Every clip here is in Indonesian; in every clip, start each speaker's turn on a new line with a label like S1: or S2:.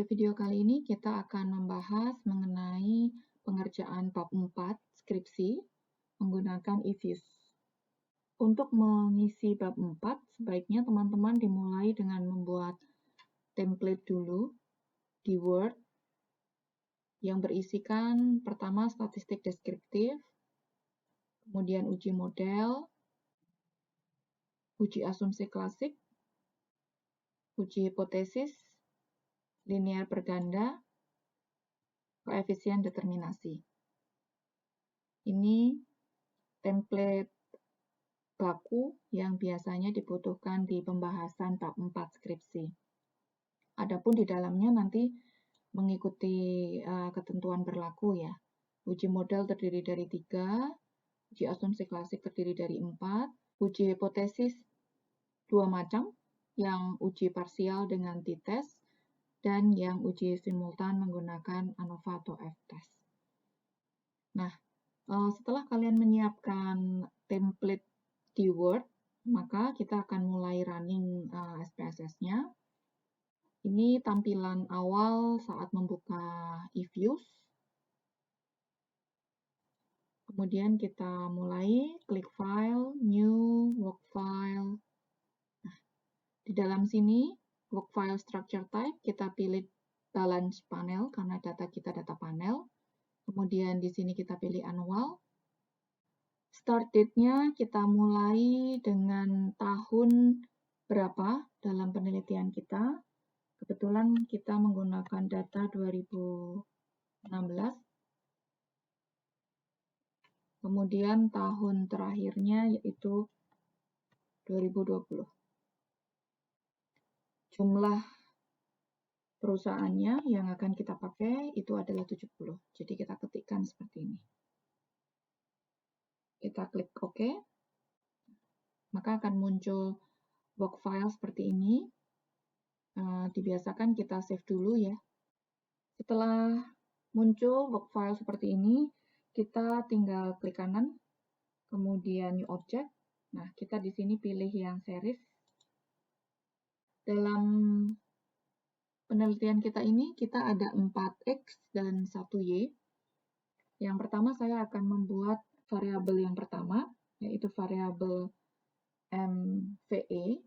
S1: video kali ini kita akan membahas mengenai pengerjaan bab 4 skripsi menggunakan eViews. Untuk mengisi bab 4, sebaiknya teman-teman dimulai dengan membuat template dulu di Word yang berisikan pertama statistik deskriptif, kemudian uji model, uji asumsi klasik, uji hipotesis, linear berganda, koefisien determinasi. Ini template baku yang biasanya dibutuhkan di pembahasan bab 4 skripsi. Adapun di dalamnya nanti mengikuti ketentuan berlaku ya. Uji model terdiri dari 3, uji asumsi klasik terdiri dari 4, uji hipotesis 2 macam, yang uji parsial dengan t-test, dan yang uji simultan menggunakan ANOVA atau F-test. Nah, setelah kalian menyiapkan template di Word, maka kita akan mulai running SPSS-nya. Ini tampilan awal saat membuka eViews. Kemudian kita mulai klik File, New, Work File. Nah, di dalam sini, Work File Structure Type, kita pilih Balance Panel karena data kita data panel. Kemudian di sini kita pilih Annual. Start date-nya kita mulai dengan tahun berapa dalam penelitian kita. Kebetulan kita menggunakan data 2016. Kemudian tahun terakhirnya yaitu 2020. Jumlah perusahaannya yang akan kita pakai itu adalah 70. Jadi kita ketikkan seperti ini. Kita klik OK. Maka akan muncul work file seperti ini. Dibiasakan kita save dulu ya. Setelah muncul work file seperti ini, kita tinggal klik kanan, kemudian new object. Nah, kita di sini pilih yang serif. Dalam penelitian kita ini, kita ada 4X dan 1Y. Yang pertama saya akan membuat variabel yang pertama, yaitu variabel MVE.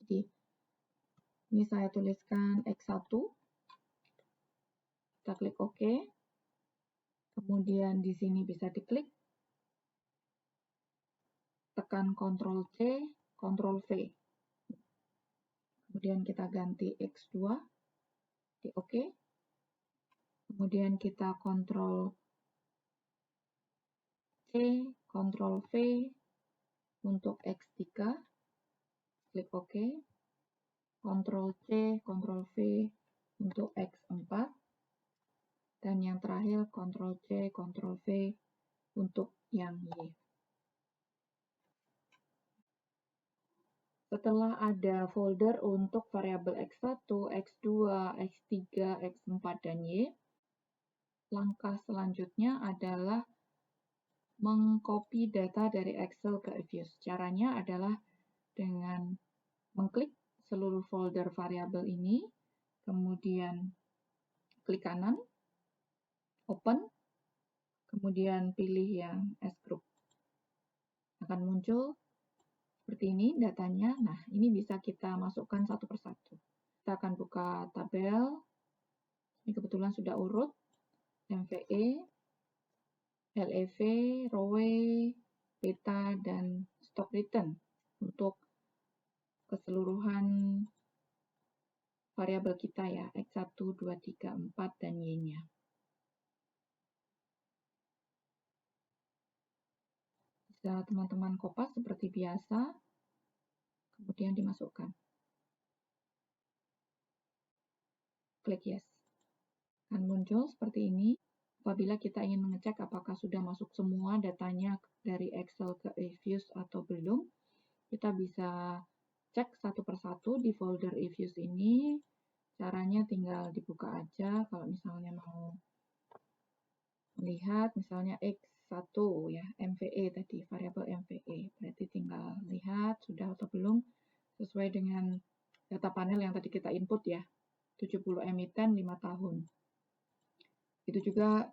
S1: Jadi, ini saya tuliskan X1. Kita klik OK. Kemudian di sini bisa diklik. Tekan Ctrl C, Ctrl V. Kemudian kita ganti X2. Di OK. Kemudian kita Ctrl C, Ctrl V untuk X3. Klik OK. Ctrl C, Ctrl V untuk X4. Dan yang terakhir Ctrl C, Ctrl V untuk yang Y. Setelah ada folder untuk variabel X1, X2, X3, X4, dan Y, langkah selanjutnya adalah mengcopy data dari Excel ke eViews. Caranya adalah dengan mengklik seluruh folder variabel ini, kemudian klik kanan, open, kemudian pilih yang S group. Akan muncul seperti ini datanya. Nah, ini bisa kita masukkan satu persatu. Kita akan buka tabel. Ini kebetulan sudah urut. MVE, LEV, ROE, beta, dan stock return untuk keseluruhan variabel kita ya, X1, 2, 3, 4, dan Y-nya. Bisa teman-teman kopas seperti biasa, kemudian dimasukkan. Klik Yes. Akan muncul seperti ini. Apabila kita ingin mengecek apakah sudah masuk semua datanya dari Excel ke eViews atau belum, kita bisa cek satu persatu di folder eViews ini. Caranya tinggal dibuka aja kalau misalnya mau melihat misalnya X1 ya, MVE tadi, variabel MVE. Berarti tinggal lihat sudah atau belum sesuai dengan data panel yang tadi kita input ya. 70 emiten 5 tahun. Itu juga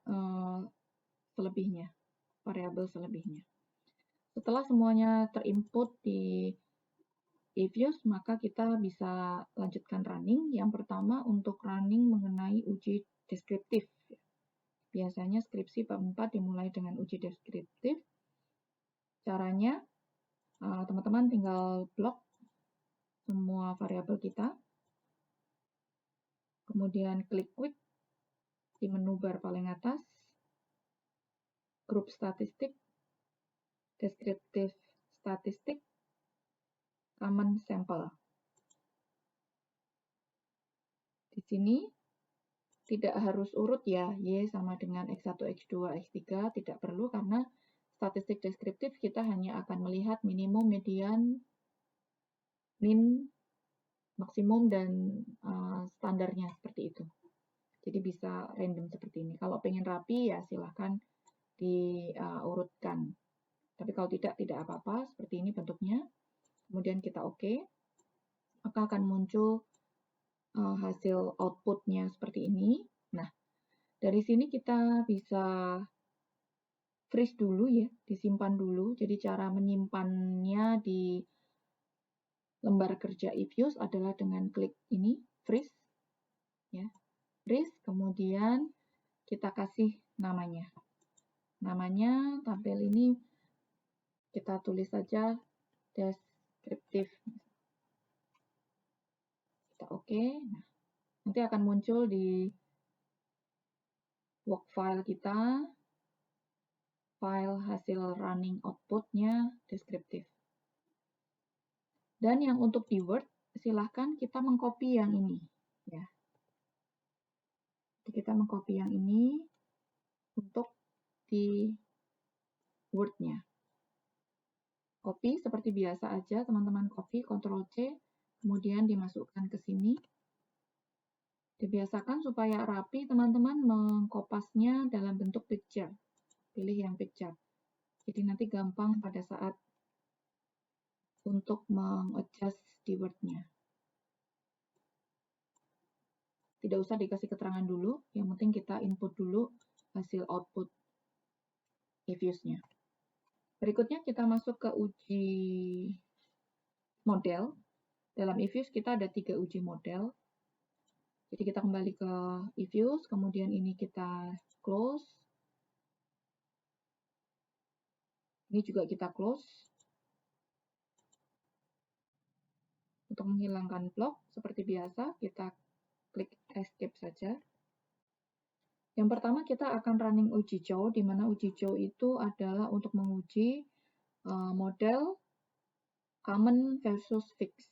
S1: selebihnya, variabel selebihnya. Setelah semuanya terinput di eViews, maka kita bisa lanjutkan running. Yang pertama untuk running mengenai uji deskriptif. Biasanya skripsi bab 4 dimulai dengan uji deskriptif. Caranya, teman-teman tinggal blok semua variabel kita. Kemudian klik quick di menu bar paling atas, grup statistik, deskriptif statistik, common sample. Di sini tidak harus urut ya, Y sama dengan X1, X2, X3, tidak perlu karena statistik deskriptif kita hanya akan melihat minimum, median, min, maksimum, dan standarnya seperti itu. Jadi bisa random seperti ini. Kalau pengen rapi ya silahkan diurutkan. Tapi kalau tidak apa-apa. Seperti ini bentuknya. Kemudian kita OK. Maka akan muncul hasil outputnya seperti ini. Nah, dari sini kita bisa freeze dulu ya, disimpan dulu. Jadi cara menyimpannya di lembar kerja eViews adalah dengan klik ini, freeze. Ya, freeze, kemudian kita kasih namanya. Namanya tabel ini kita tulis saja deskriptif. Kita OK. Nah, nanti akan muncul di work file kita, file hasil running outputnya deskriptif. Dan yang untuk di Word, silahkan kita mengcopy yang ini. Ya. Jadi kita mengcopy yang ini untuk di Word-nya. Copy seperti biasa aja, teman-teman copy, Ctrl-C, kemudian dimasukkan ke sini. Dibiasakan supaya rapi, teman-teman mengkopasnya dalam bentuk picture. Pilih yang picture. Jadi nanti gampang pada saat untuk mengadjust di Word-nya. Tidak usah dikasih keterangan dulu, yang penting kita input dulu hasil output eViews-nya. Berikutnya kita masuk ke uji model. Dalam eViews kita ada 3 uji model. Jadi kita kembali ke eViews, kemudian ini kita close. Ini juga kita close. Untuk menghilangkan blok, seperti biasa, kita klik escape saja. Yang pertama kita akan running uji Chow, di mana uji Chow itu adalah untuk menguji model common versus fixed.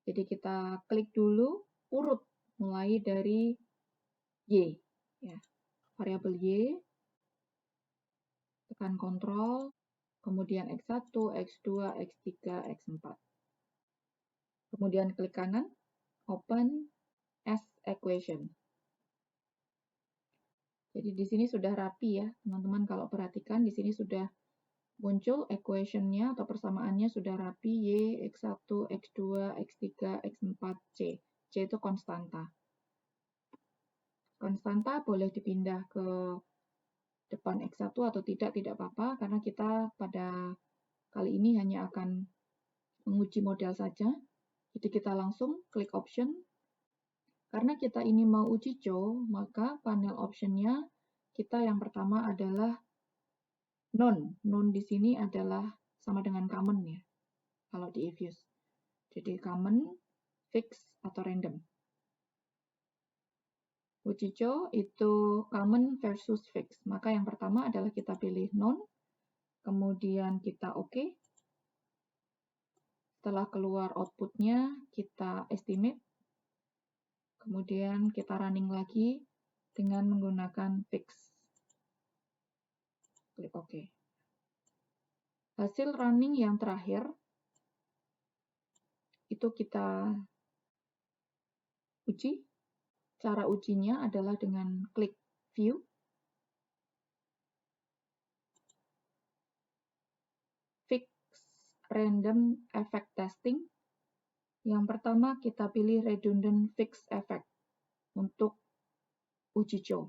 S1: Jadi kita klik dulu, urut mulai dari Y. Ya. Variabel Y, tekan kontrol, kemudian X1, X2, X3, X4. Kemudian klik kanan, open as equation. Jadi di sini sudah rapi ya, teman-teman kalau perhatikan di sini sudah muncul equation-nya atau persamaannya sudah rapi, Y, X1, X2, X3, X4, C. C itu konstanta. Konstanta boleh dipindah ke depan X1 atau tidak apa-apa, karena kita pada kali ini hanya akan menguji model saja. Jadi kita langsung klik option. Karena kita ini mau uji Chow, maka panel option-nya kita yang pertama adalah none. None di sini adalah sama dengan common ya, kalau di eViews. Jadi common, fixed, atau random. Uji Chow itu common versus fixed. Maka yang pertama adalah kita pilih none, kemudian kita OK. Setelah keluar outputnya, kita estimate. Kemudian kita running lagi dengan menggunakan fix. Klik OK. Hasil running yang terakhir, itu kita uji. Cara ujinya adalah dengan klik View. Fix Random Effect Testing. Yang pertama kita pilih redundant fixed effect untuk uji Chow.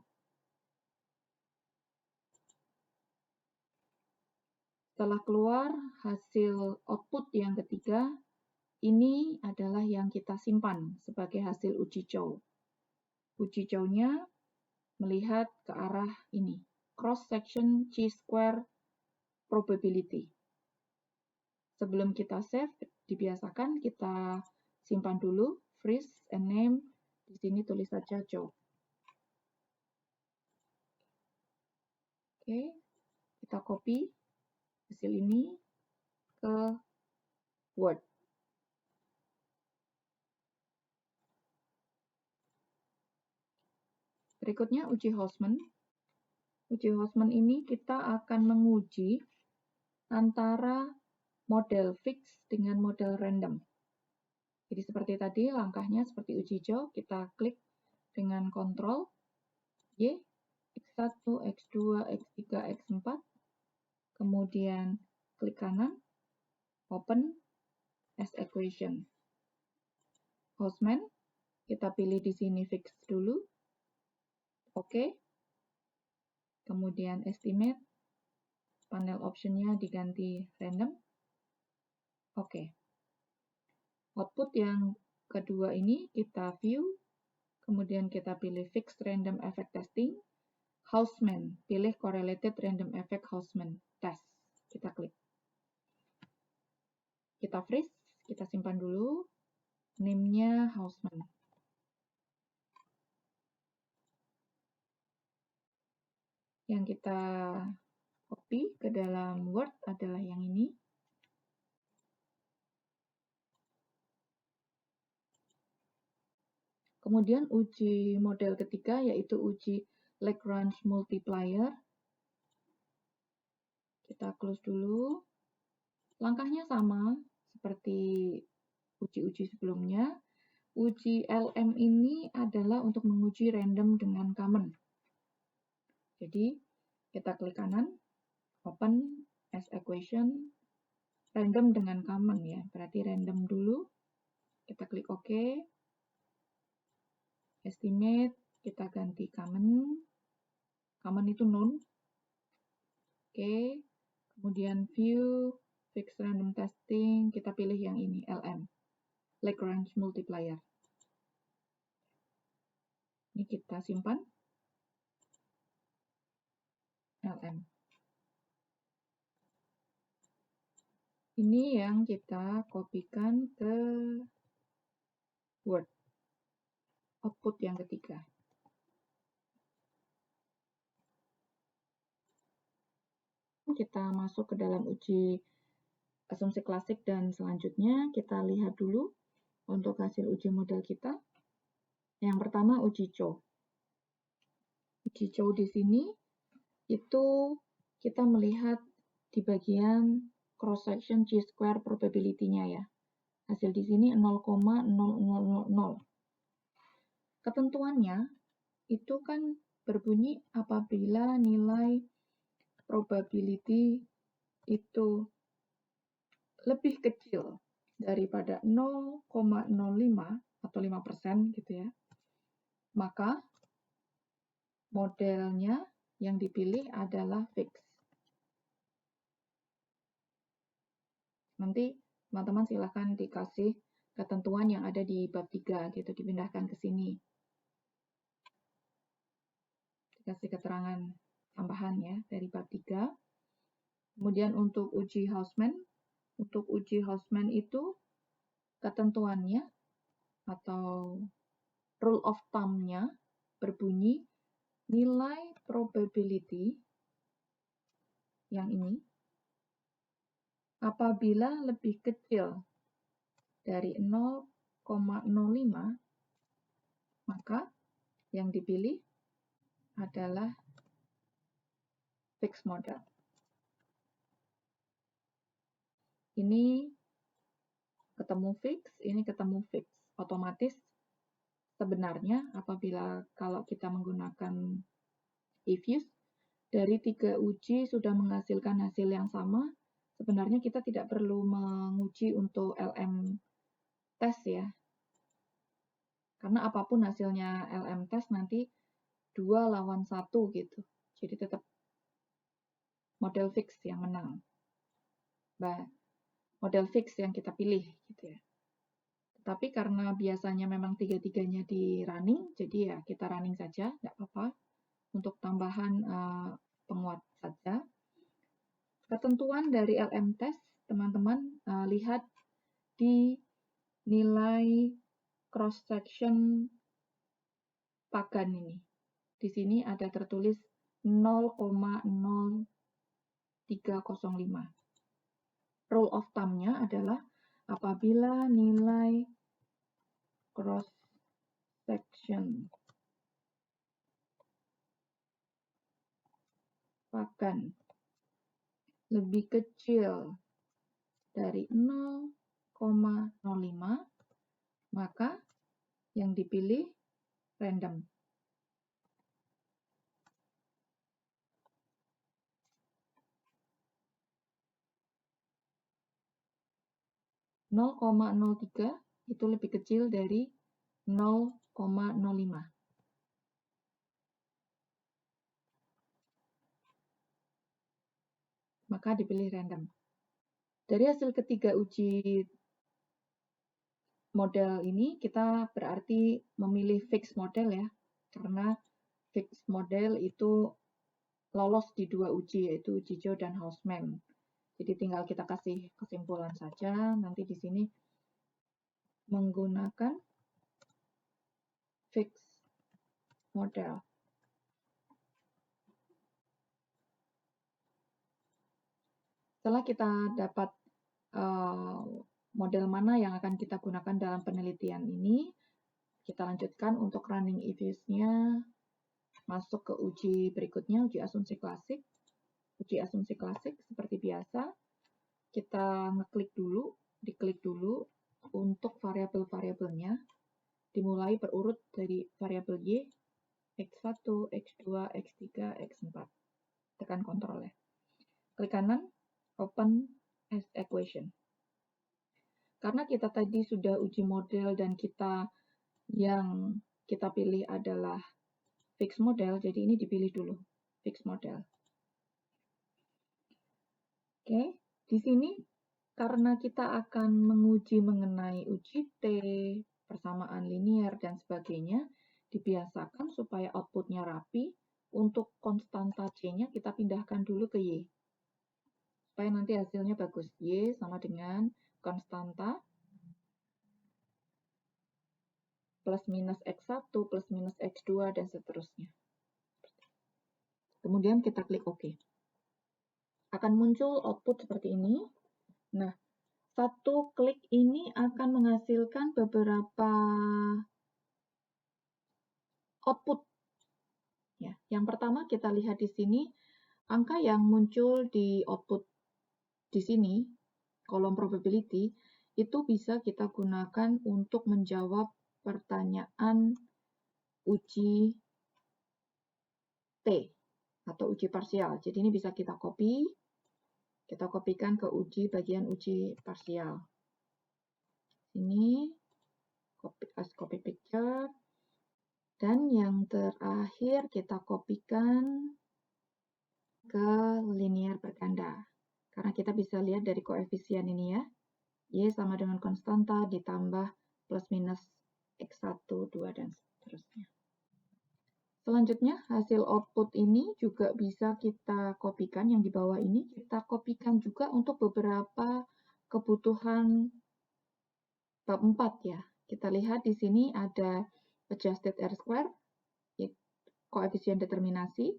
S1: Setelah keluar hasil output yang ketiga, ini adalah yang kita simpan sebagai hasil uji Chow. Uji Chow-nya melihat ke arah ini, cross-section chi-square probability. Sebelum kita save, dibiasakan kita simpan dulu, freeze and name, di sini tulis saja Chow. Oke, kita copy hasil ini ke Word. Berikutnya uji Hausman. Uji Hausman ini kita akan menguji antara model fix dengan model random. Jadi seperti tadi langkahnya seperti uji Chow, kita klik dengan kontrol Y, X1, X2, X3, X4, kemudian klik kanan, open as equation. Hausman, kita pilih di sini fix dulu, oke. Kemudian estimate, panel optionnya diganti random, oke. Output yang kedua ini kita view, kemudian kita pilih fixed random effect testing, Hausman, pilih correlated random effect Hausman test, kita klik. Kita freeze, kita simpan dulu, name-nya Hausman. Yang kita copy ke dalam Word adalah yang ini. Kemudian uji model ketiga yaitu uji Lagrange multiplier. Kita close dulu. Langkahnya sama seperti uji-uji sebelumnya. Uji LM ini adalah untuk menguji random dengan common. Jadi kita klik kanan, open as equation, random dengan common ya, berarti random dulu. Kita klik OK. Estimate, kita ganti common. Common itu none. Oke. Kemudian view, fixed random testing, kita pilih yang ini, LM. Lagrange multiplier. Ini kita simpan. LM. Ini yang kita kopikan ke Word. Output yang ketiga. Kita masuk ke dalam uji asumsi klasik dan selanjutnya kita lihat dulu untuk hasil uji model kita. Yang pertama uji Chow. Uji Chow di sini itu kita melihat di bagian cross section chi-square probability-nya ya. Hasil di sini 0,0000. Ketentuannya itu kan berbunyi apabila nilai probability itu lebih kecil daripada 0,05 atau 5% gitu ya, maka modelnya yang dipilih adalah fix. Nanti teman-teman silahkan dikasih ketentuan yang ada di bab 3 gitu, dipindahkan ke sini. Dikasih keterangan tambahan ya dari bab 3. Kemudian untuk uji Hausman itu ketentuannya atau rule of thumb-nya berbunyi nilai probability yang ini apabila lebih kecil dari 0,05 maka yang dipilih adalah fixed model. Ini ketemu fix, ini ketemu fix. Otomatis sebenarnya apabila kalau kita menggunakan if-use, dari 3 uji sudah menghasilkan hasil yang sama, sebenarnya kita tidak perlu menguji untuk LM tes ya. Karena apapun hasilnya LM tes nanti 2 lawan 1 gitu. Jadi tetap model fix yang menang. Model fix yang kita pilih gitu ya. Tapi karena biasanya memang tiga-tiganya di running, jadi ya kita running saja, nggak apa-apa. Untuk tambahan penguat saja. Ketentuan dari LM test, teman-teman lihat di nilai cross section pagan ini. Di sini ada tertulis 0,0305. Rule of thumb-nya adalah apabila nilai cross section pagan lebih kecil dari 0,05, maka yang dipilih random. (0,03) itu lebih kecil dari 0,05. Maka dipilih random. Dari hasil ketiga uji model ini, kita berarti memilih fixed model ya, karena fixed model itu lolos di 2 uji, yaitu uji Joe dan Hausman. Jadi tinggal kita kasih kesimpulan saja, nanti di sini menggunakan fixed model. Setelah kita dapat model mana yang akan kita gunakan dalam penelitian ini, kita lanjutkan untuk running if-use-nya, masuk ke uji berikutnya, uji asumsi klasik. Uji asumsi klasik seperti biasa, kita diklik dulu untuk variabel-variabelnya, dimulai berurut dari variabel Y, X1, X2, X3, X4. Tekan Ctrl ya. Klik kanan, open as equation. Karena kita tadi sudah uji model dan yang kita pilih adalah fixed model, jadi ini dipilih dulu, fixed model. Oke, di sini karena kita akan menguji mengenai uji T, persamaan linier, dan sebagainya, dibiasakan supaya outputnya rapi, untuk konstanta C-nya kita pindahkan dulu ke Y. Supaya nanti hasilnya bagus. Y sama dengan konstanta plus minus X1, plus minus X2, dan seterusnya. Kemudian kita klik OK. Akan muncul output seperti ini. Nah, satu klik ini akan menghasilkan beberapa output. Ya, yang pertama kita lihat di sini, angka yang muncul di output di sini, kolom probability, itu bisa kita gunakan untuk menjawab pertanyaan uji T atau uji parsial. Jadi ini bisa kita kopikan ke bagian uji parsial. Ini copy picture, dan yang terakhir kita kopikan ke linear berganda. Karena kita bisa lihat dari koefisien ini ya, Y sama dengan konstanta ditambah plus minus X1, 2, dan seterusnya. Selanjutnya, hasil output ini juga bisa kita kopikan, yang di bawah ini kita kopikan juga untuk beberapa kebutuhan bab 4 ya. Kita lihat di sini ada adjusted R-square, koefisien determinasi,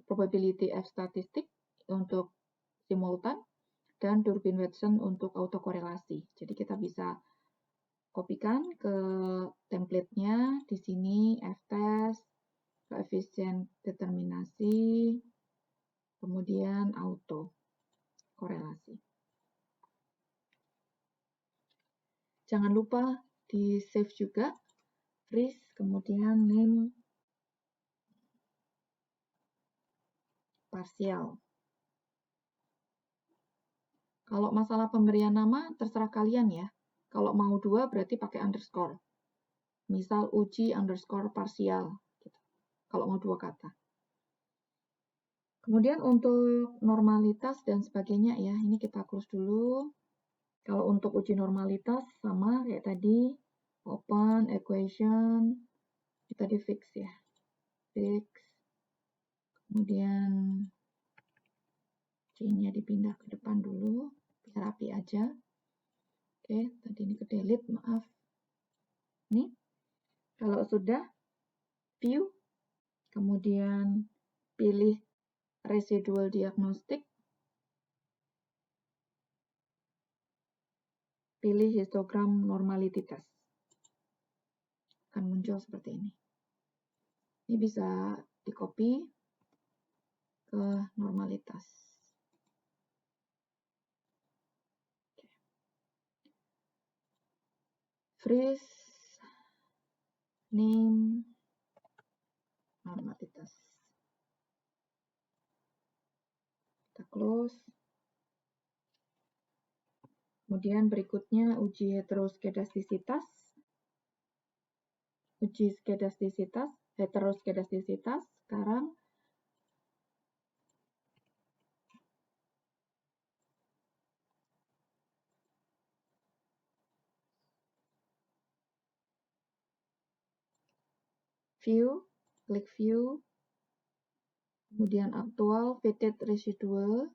S1: probability F statistik untuk simultan, dan Durbin-Watson untuk autokorelasi. Jadi kita bisa kopikan ke template-nya, di sini F-test, koefisien determinasi, kemudian auto korelasi. Jangan lupa di save juga, freeze, kemudian name parsial. Kalau masalah pemberian nama terserah kalian ya. Kalau mau 2 berarti pakai underscore. Misal uji underscore parsial. Gitu. Kalau mau 2 kata. Kemudian untuk normalitas dan sebagainya ya, ini kita close dulu. Kalau untuk uji normalitas sama kayak tadi, open, equation, kita di fix ya. Fix. Kemudian C-nya dipindah ke depan dulu, biar rapi aja. Oke, tadi ini ke delete, maaf. Nih, kalau sudah, view, kemudian pilih residual diagnostic, pilih histogram normality test. Akan muncul seperti ini. Ini bisa di-copy ke normalitas. Freeze, name, normalitas. Kita close. Kemudian berikutnya uji heteroskedastisitas. Uji skedastisitas, heteroskedastisitas. Sekarang view, klik view, kemudian aktual, fitted residual,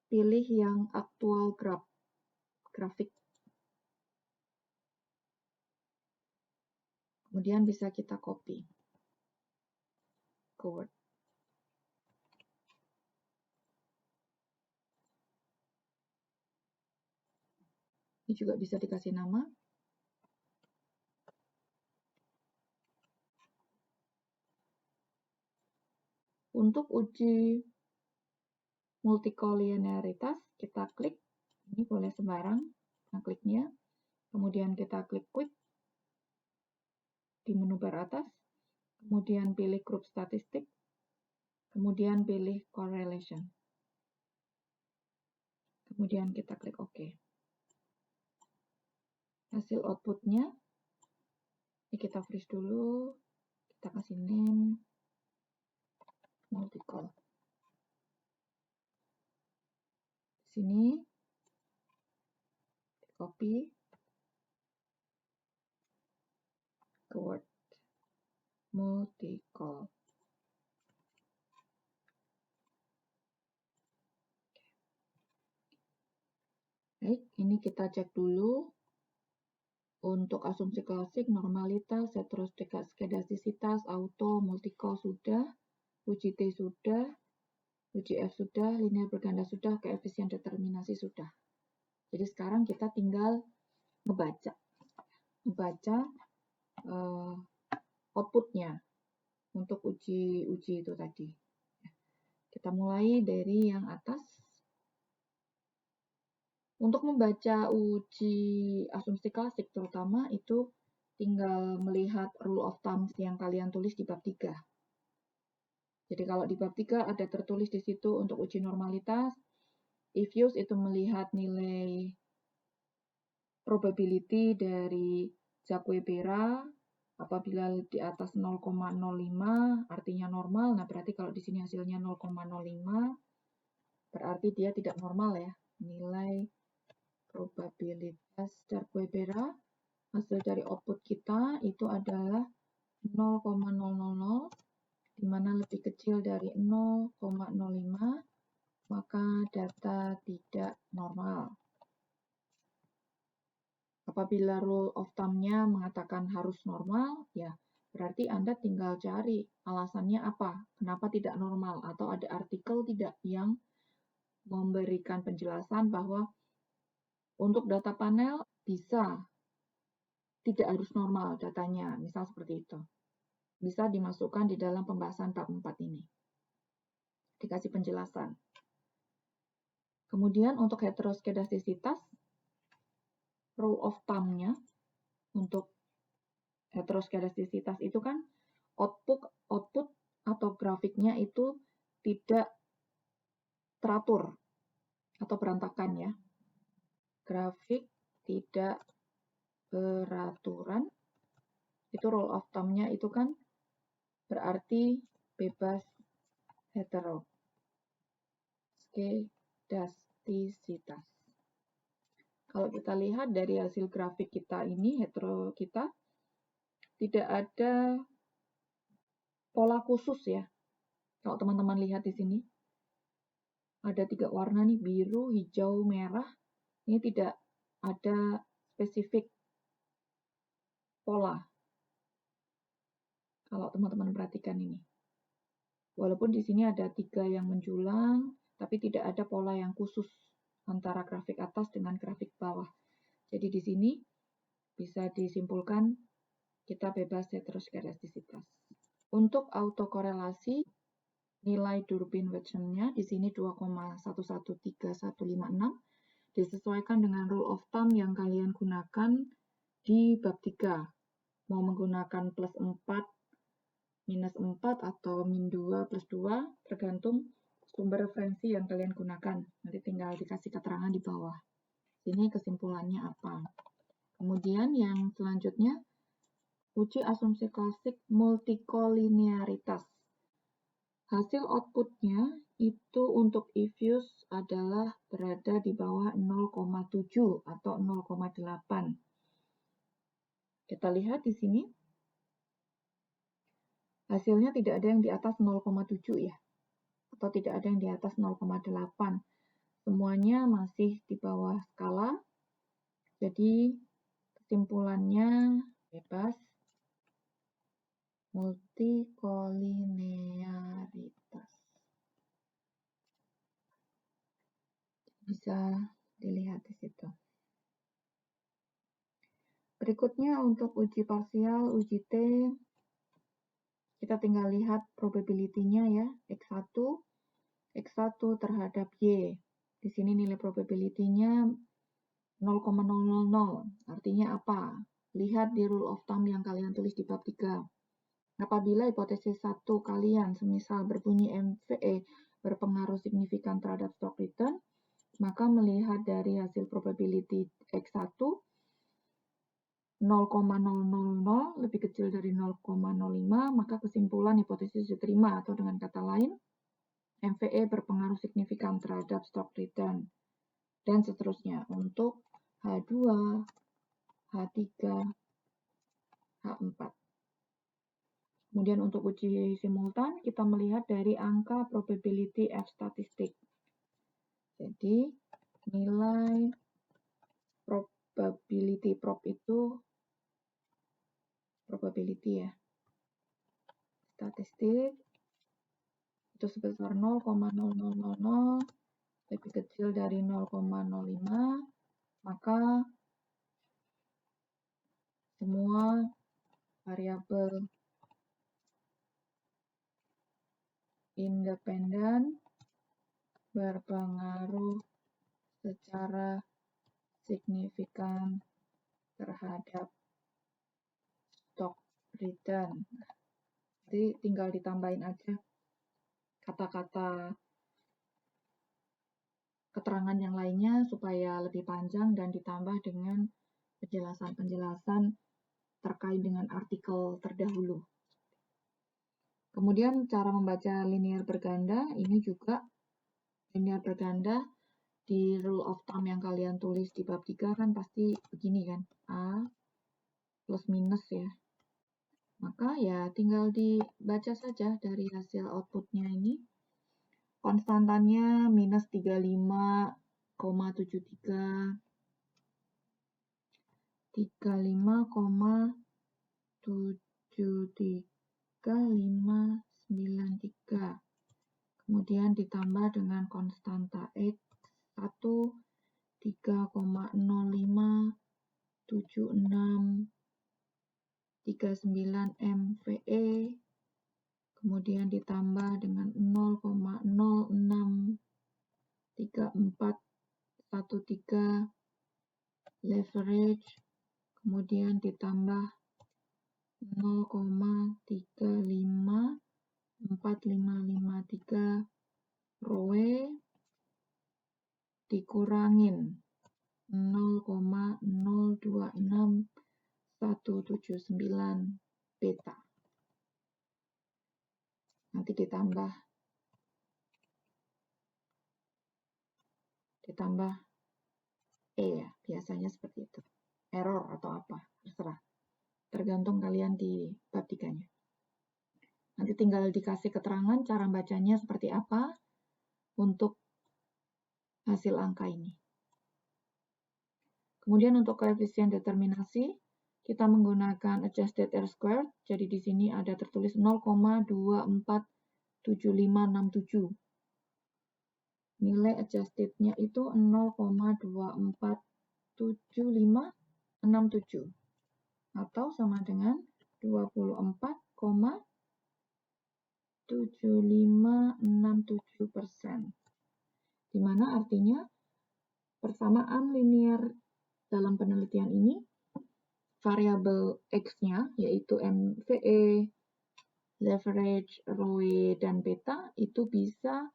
S1: pilih yang aktual grafik. Kemudian bisa kita copy ke Word. Ini juga bisa dikasih nama. Untuk uji multikolinearitas, kita klik. Ini boleh sembarang, nah kliknya. Kemudian kita klik quick di menu bar atas. Kemudian pilih group statistik. Kemudian pilih correlation. Kemudian kita klik OK. Hasil outputnya, ini kita freeze dulu. Kita kasih name, multicol. Sini, copy ke Word, multicol. Baik, ini kita cek dulu. Untuk asumsi klasik, normalitas, heteroskedastisitas, auto, multicol sudah, uji T sudah, uji F sudah, linear berganda sudah, koefisien determinasi sudah. Jadi sekarang kita tinggal membaca outputnya untuk uji itu tadi. Kita mulai dari yang atas. Untuk membaca uji asumsi klasik terutama itu tinggal melihat rule of thumb yang kalian tulis di bab 3. Jadi kalau di bab 3 ada tertulis di situ untuk uji normalitas, if used itu melihat nilai probability dari Jacques-Bera apabila di atas 0,05 artinya normal. Nah, berarti kalau di sini hasilnya 0,05 berarti dia tidak normal ya. Nilai probabilitas Jacques-Bera hasil dari output kita itu adalah 0,000, di mana lebih kecil dari 0,05 maka data tidak normal. Apabila rule of thumb-nya mengatakan harus normal, ya berarti Anda tinggal cari alasannya apa, kenapa tidak normal, atau ada artikel tidak yang memberikan penjelasan bahwa untuk data panel bisa tidak harus normal datanya, misal seperti itu. Bisa dimasukkan di dalam pembahasan bab 4 ini. Dikasih penjelasan. Kemudian untuk heteroskedastisitas, rule of thumb-nya untuk heteroskedastisitas itu kan output atau grafiknya itu tidak teratur atau berantakan ya. Grafik tidak itu kan berarti bebas heteroskedastisitas. Kalau kita lihat dari hasil grafik kita ini, hetero kita, tidak ada pola khusus ya. Kalau teman-teman lihat di sini, ada 3 warna nih, biru, hijau, merah. Ini tidak ada spesifik pola. Kalau teman-teman perhatikan ini. Walaupun di sini ada 3 yang menjulang, tapi tidak ada pola yang khusus antara grafik atas dengan grafik bawah. Jadi di sini bisa disimpulkan kita bebas heteroskedastisitas. Untuk autokorelasi, nilai Durbin-Watson-nya di sini 2,113156 disesuaikan dengan rule of thumb yang kalian gunakan di bab 3. Mau menggunakan plus 4, minus 4, atau min 2 plus 2, tergantung sumber referensi yang kalian gunakan. Nanti tinggal dikasih keterangan di bawah. Ini kesimpulannya apa. Kemudian yang selanjutnya, uji asumsi klasik multikolinearitas. Hasil outputnya itu untuk Evius adalah berada di bawah 0,7 atau 0,8. Kita lihat di sini, hasilnya tidak ada yang di atas 0,7 ya, atau tidak ada yang di atas 0,8. Semuanya masih di bawah skala, jadi kesimpulannya bebas multikolinearitas. Bisa dilihat di situ. Berikutnya untuk uji parsial, uji T, kita tinggal lihat probability-nya ya, X1 terhadap Y. Di sini nilai probability-nya 0,000. Artinya apa? Lihat di rule of thumb yang kalian tulis di bab 3. Apabila hipotesis 1 kalian semisal berbunyi MVE berpengaruh signifikan terhadap stock return, maka melihat dari hasil probability X1 0,000 lebih kecil dari 0,05, maka kesimpulan hipotesis diterima, atau dengan kata lain, MVE berpengaruh signifikan terhadap stock return, dan seterusnya untuk H2, H3, H4. Kemudian untuk uji simultan, kita melihat dari angka probability F statistik. Jadi, nilai probability prop itu probability ya. Statistik itu sebesar 0,0000 lebih kecil dari 0,05, maka semua variabel independen berpengaruh secara signifikan terhadap stock return. Jadi tinggal ditambahin aja kata-kata keterangan yang lainnya supaya lebih panjang dan ditambah dengan penjelasan-penjelasan terkait dengan artikel terdahulu. Kemudian cara membaca linear berganda, ini juga linear berganda di rule of thumb yang kalian tulis di bab 3 kan pasti begini kan, A plus minus ya. Maka ya tinggal dibaca saja dari hasil outputnya ini. Konstantannya minus 35,73, 35,73, 593. Kemudian ditambah dengan konstanta X 1, 3,057639 MVE, kemudian ditambah dengan 0,063413 leverage, kemudian ditambah 0,354553 ROE, dikurangin 0,026179 beta. nanti ditambah E ya, biasanya seperti itu. Error atau apa, terserah. Tergantung kalian di bab 3-nya. Nanti tinggal dikasih keterangan cara bacanya seperti apa untuk hasil angka ini. Kemudian untuk koefisien determinasi, kita menggunakan adjusted R-squared. Jadi di sini ada tertulis 0,247567. Nilai adjusted-nya itu 0,247567 atau sama dengan 24,7567%. Di mana artinya persamaan linier dalam penelitian ini, variabel X-nya yaitu MVE, leverage, ROE, dan beta itu bisa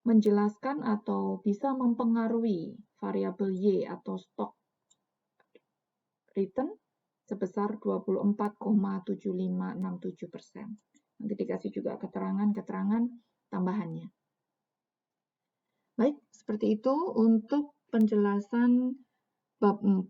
S1: menjelaskan atau bisa mempengaruhi variabel Y atau stock return sebesar 24,7567%. Nanti dikasih juga keterangan-keterangan tambahannya. Baik, seperti itu untuk penjelasan bab 4